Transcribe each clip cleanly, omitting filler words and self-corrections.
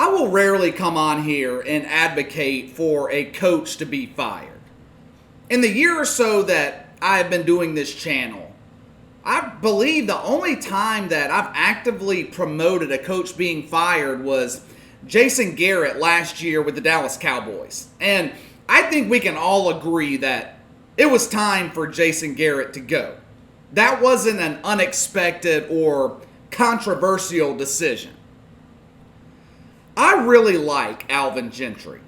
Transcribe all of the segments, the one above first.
I will rarely come on here and advocate for a coach to be fired. In the year or so that I've been doing this channel, I believe the only time that I've actively promoted a coach being fired was Jason Garrett last year with the Dallas Cowboys. And I think we can all agree that it was time for Jason Garrett to go. That wasn't an unexpected or controversial decision. I really like Alvin Gentry.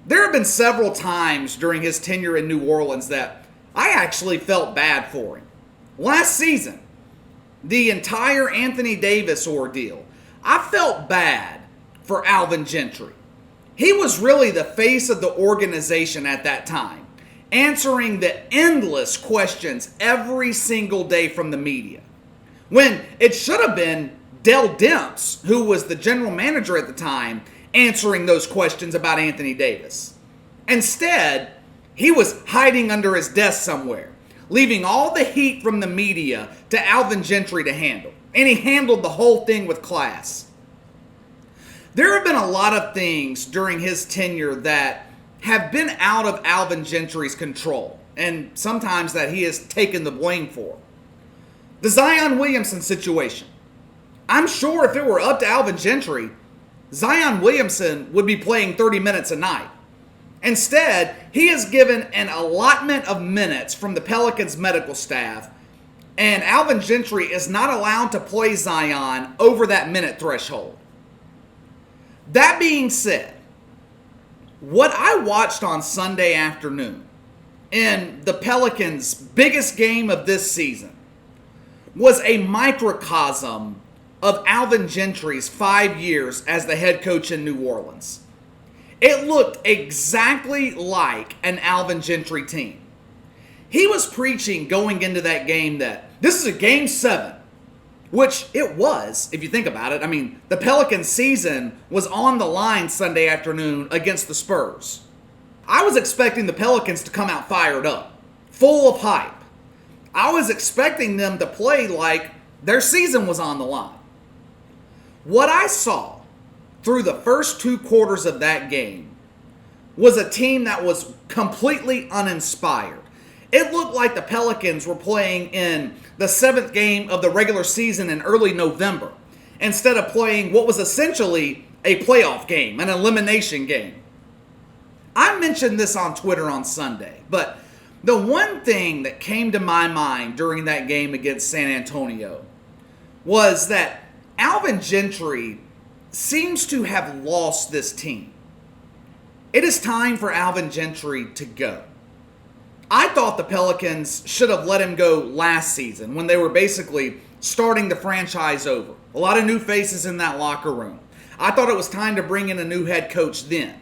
There have been several times during his tenure in New Orleans that I actually felt bad for him. Last season, the entire Anthony Davis ordeal, I felt bad for Alvin Gentry. He was really the face of the organization at that time, answering the endless questions every single day from the media, when it should have been Dell Demps, who was the general manager at the time, answering those questions about Anthony Davis. Instead, he was hiding under his desk somewhere, leaving all the heat from the media to Alvin Gentry to handle. And he handled the whole thing with class. There have been a lot of things during his tenure that have been out of Alvin Gentry's control, and sometimes that he has taken the blame for. The Zion Williamson situation. I'm sure if it were up to Alvin Gentry, Zion Williamson would be playing 30 minutes a night. Instead, he is given an allotment of minutes from the Pelicans medical staff, and Alvin Gentry is not allowed to play Zion over that minute threshold. That being said, what I watched on Sunday afternoon in the Pelicans' biggest game of this season was a microcosm of Alvin Gentry's 5 years as the head coach in New Orleans. It looked exactly like an Alvin Gentry team. He was preaching going into that game that this is a game 7, which it was, if you think about it. I mean, the Pelicans season was on the line Sunday afternoon against the Spurs. I was expecting the Pelicans to come out fired up, full of hype. I was expecting them to play like their season was on the line. What I saw through the first 2 quarters of that game was a team that was completely uninspired. It looked like the Pelicans were playing in the 7th game of the regular season in early November, instead of playing what was essentially a playoff game, an elimination game. I mentioned this on Twitter on Sunday, but the one thing that came to my mind during that game against San Antonio was that Alvin Gentry seems to have lost this team. It is time for Alvin Gentry to go. I thought the Pelicans should have let him go last season when they were basically starting the franchise over. A lot of new faces in that locker room. I thought it was time to bring in a new head coach then.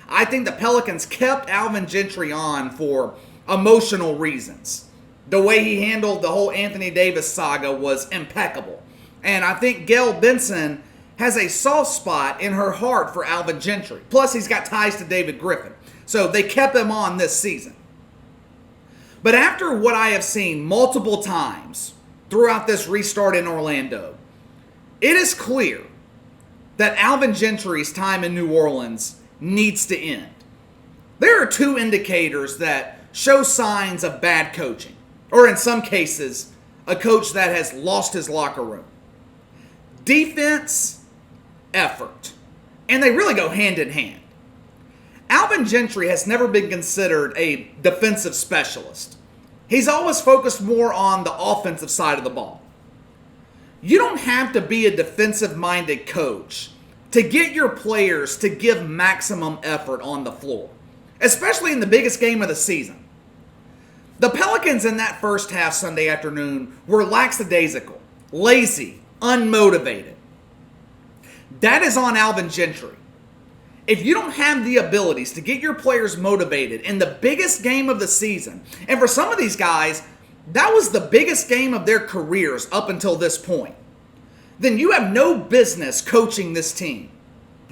I think the Pelicans kept Alvin Gentry on for emotional reasons. The way he handled the whole Anthony Davis saga was impeccable. And I think Gail Benson has a soft spot in her heart for Alvin Gentry. Plus, he's got ties to David Griffin. So they kept him on this season. But after what I have seen multiple times throughout this restart in Orlando, it is clear that Alvin Gentry's time in New Orleans needs to end. There are 2 indicators that show signs of bad coaching, or in some cases, a coach that has lost his locker room. Defense, effort. And they really go hand in hand. Alvin Gentry has never been considered a defensive specialist. He's always focused more on the offensive side of the ball. You don't have to be a defensive-minded coach to get your players to give maximum effort on the floor, especially in the biggest game of the season. The Pelicans in that first half Sunday afternoon were lackadaisical, lazy, unmotivated. That is on Alvin Gentry. If you don't have the abilities to get your players motivated in the biggest game of the season, and for some of these guys, that was the biggest game of their careers up until this point, then you have no business coaching this team.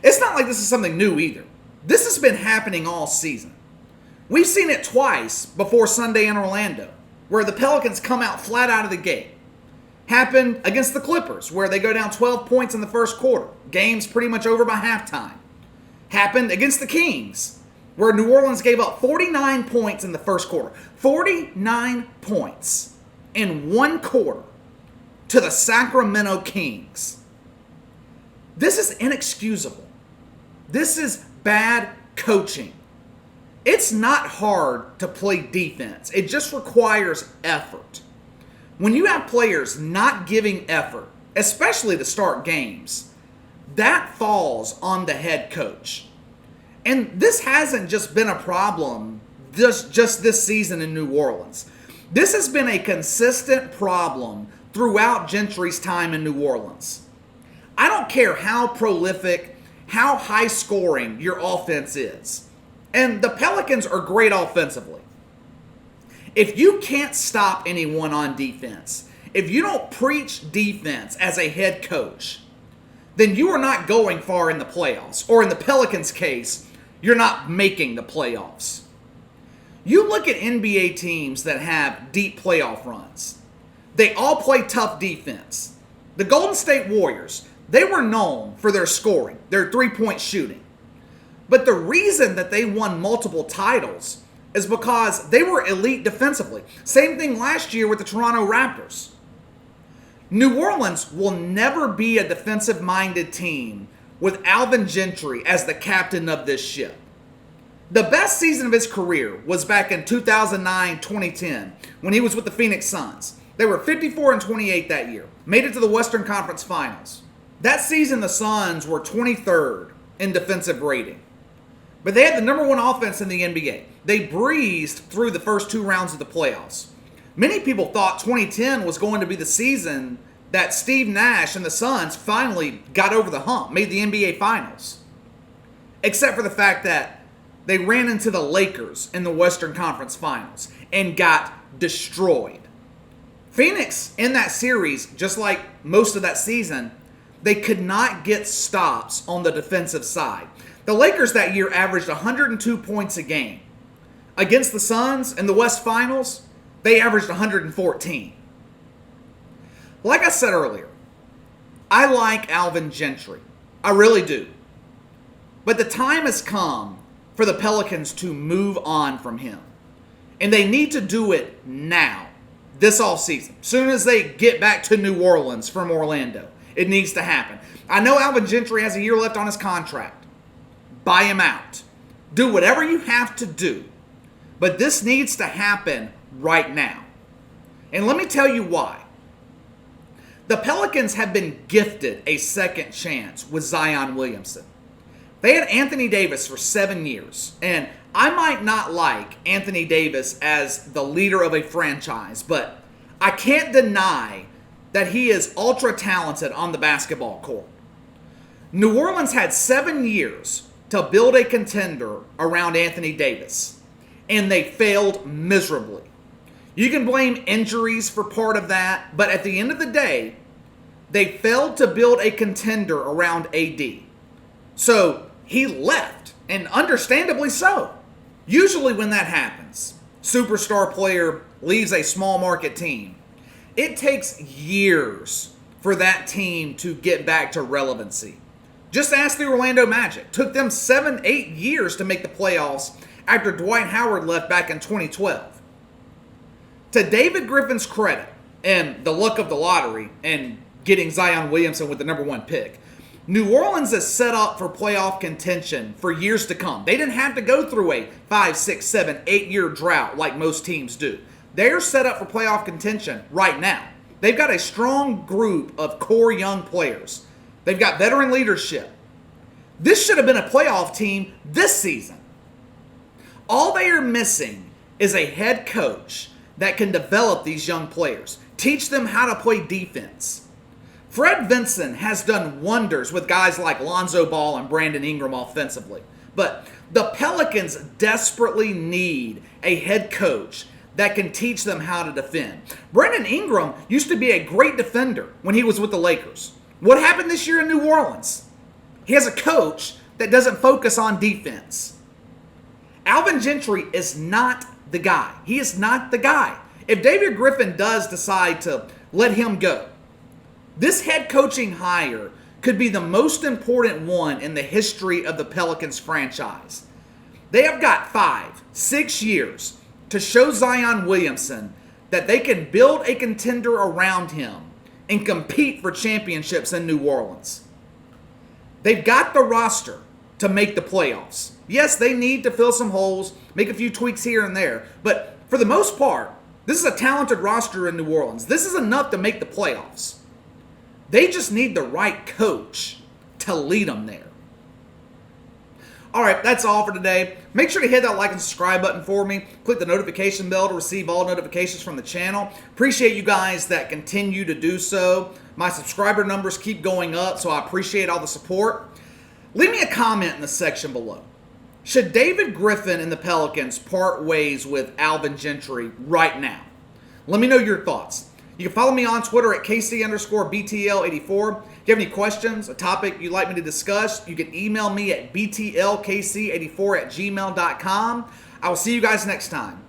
It's not like this is something new either. This has been happening all season. We've seen it twice before Sunday in Orlando, where the Pelicans come out flat out of the gate. Happened against the Clippers, where they go down 12 points in the first quarter. Game's pretty much over by halftime. Happened against the Kings, where New Orleans gave up 49 points in the first quarter. 49 points in one quarter to the Sacramento Kings. This is inexcusable. This is bad coaching. It's not hard to play defense. It just requires effort. When you have players not giving effort, especially to start games, that falls on the head coach. And this hasn't just been a problem just this season in New Orleans. This has been a consistent problem throughout Gentry's time in New Orleans. I don't care how prolific, how high scoring your offense is. And the Pelicans are great offensively. If you can't stop anyone on defense, if you don't preach defense as a head coach, then you are not going far in the playoffs. Or in the Pelicans' case, you're not making the playoffs. You look at NBA teams that have deep playoff runs. They all play tough defense. The Golden State Warriors, they were known for their scoring, their three-point shooting. But the reason that they won multiple titles is because they were elite defensively. Same thing last year with the Toronto Raptors. New Orleans will never be a defensive-minded team with Alvin Gentry as the captain of this ship. The best season of his career was back in 2009-2010 when he was with the Phoenix Suns. They were 54-28 that year, made it to the Western Conference Finals. That season, the Suns were 23rd in defensive rating. But they had the number one offense in the NBA. They breezed through the first two rounds of the playoffs. Many people thought 2010 was going to be the season that Steve Nash and the Suns finally got over the hump, made the NBA Finals. Except for the fact that they ran into the Lakers in the Western Conference Finals and got destroyed. Phoenix, in that series, just like most of that season, they could not get stops on the defensive side. The Lakers that year averaged 102 points a game. Against the Suns in the West Finals, they averaged 114. Like I said earlier, I like Alvin Gentry. I really do. But the time has come for the Pelicans to move on from him. And they need to do it now, this offseason. Soon as they get back to New Orleans from Orlando, it needs to happen. I know Alvin Gentry has a year left on his contract. Buy him out. Do whatever you have to do. But this needs to happen right now. And let me tell you why. The Pelicans have been gifted a second chance with Zion Williamson. They had Anthony Davis for 7 years. And I might not like Anthony Davis as the leader of a franchise, but I can't deny that he is ultra talented on the basketball court. New Orleans had 7 years to build a contender around Anthony Davis, and they failed miserably. You can blame injuries for part of that, but at the end of the day, they failed to build a contender around AD. So he left, and understandably so. Usually when that happens, superstar player leaves a small market team, it takes years for that team to get back to relevancy. Just ask the Orlando Magic. Took them 7-8 years to make the playoffs after Dwight Howard left back in 2012. To David Griffin's credit, and the luck of the lottery, and getting Zion Williamson with the number one pick, New Orleans is set up for playoff contention for years to come. They didn't have to go through a 5, 6, 7, 8-year drought like most teams do. They're set up for playoff contention right now. They've got a strong group of core young players. They've got veteran leadership. This should have been a playoff team this season. All they are missing is a head coach that can develop these young players, teach them how to play defense. Fred Vinson has done wonders with guys like Lonzo Ball and Brandon Ingram offensively. But the Pelicans desperately need a head coach that can teach them how to defend. Brandon Ingram used to be a great defender when he was with the Lakers. What happened this year in New Orleans? He has a coach that doesn't focus on defense. Alvin Gentry is not the guy. He is not the guy. If David Griffin does decide to let him go, This head coaching hire could be the most important one in the history of the Pelicans franchise. They have got 5-6 years to show Zion Williamson that they can build a contender around him and compete for championships in New Orleans. They've got the roster to make the playoffs. Yes, they need to fill some holes, make a few tweaks here and there, but for the most part, this is a talented roster in New Orleans. This is enough to make the playoffs. They just need the right coach to lead them there. All right, that's all for today. Make sure to hit that like and subscribe button for me. Click the notification bell to receive all notifications from the channel. Appreciate you guys that continue to do so. My subscriber numbers keep going up, so I appreciate all the support. Leave me a comment in the section below. Should David Griffin and the Pelicans part ways with Alvin Gentry right now? Let me know your thoughts. You can follow me on Twitter at KC_BTL84. If you have any questions, a topic you'd like me to discuss, you can email me at BTLKC84@gmail.com. I will see you guys next time.